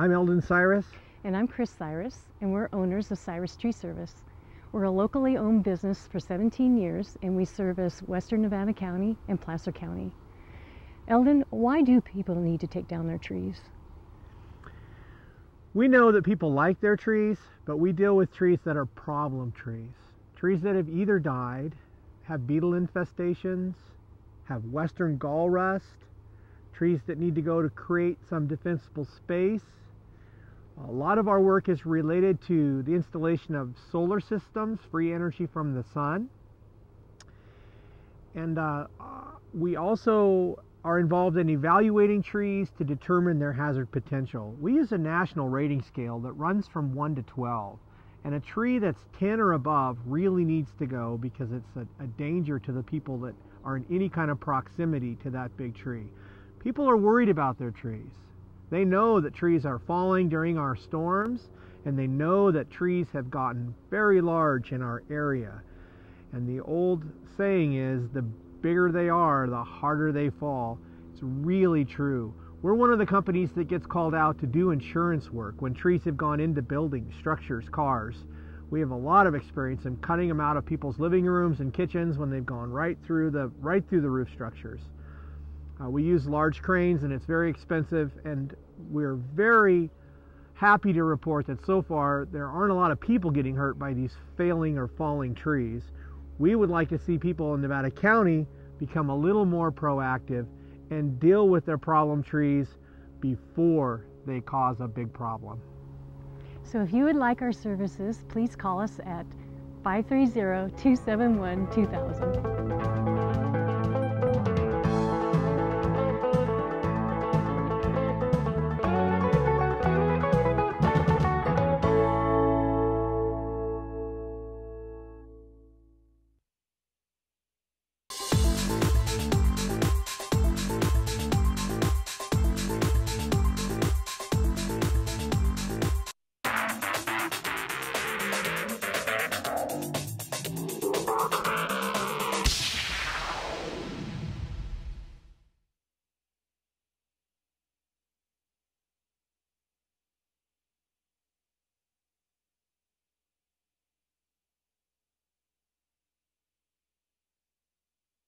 I'm Eldon Cyrus. And I'm Chris Cyrus, and we're owners of Cyrus Tree Service. We're a locally owned business for 17 years, and we service Western Nevada County and Placer County. Eldon, why do people need to take down their trees? We know that people like their trees, but we deal with trees that are problem trees. Trees that have either died, have beetle infestations, have western gall rust, trees that need to go to create some defensible space. A lot of our work is related to the installation of solar systems, free energy from the sun. And we also are involved in evaluating trees to determine their hazard potential. We use a national rating scale that runs from 1 to 12. And a tree that's 10 or above really needs to go because it's a danger to the people that are in any kind of proximity to that big tree. People are worried about their trees. They know that trees are falling during our storms, and they know that trees have gotten very large in our area. And the old saying is, the bigger they are, the harder they fall. It's really true. We're one of the companies that gets called out to do insurance work when trees have gone into buildings, structures, cars. We have a lot of experience in cutting them out of people's living rooms and kitchens when they've gone right through the roof structures. We use large cranes, and it's very expensive, and we're very happy to report that so far there aren't a lot of people getting hurt by these failing or falling trees. We would like to see people in Nevada County become a little more proactive and deal with their problem trees before they cause a big problem. So if you would like our services, please call us at 530-271-2000.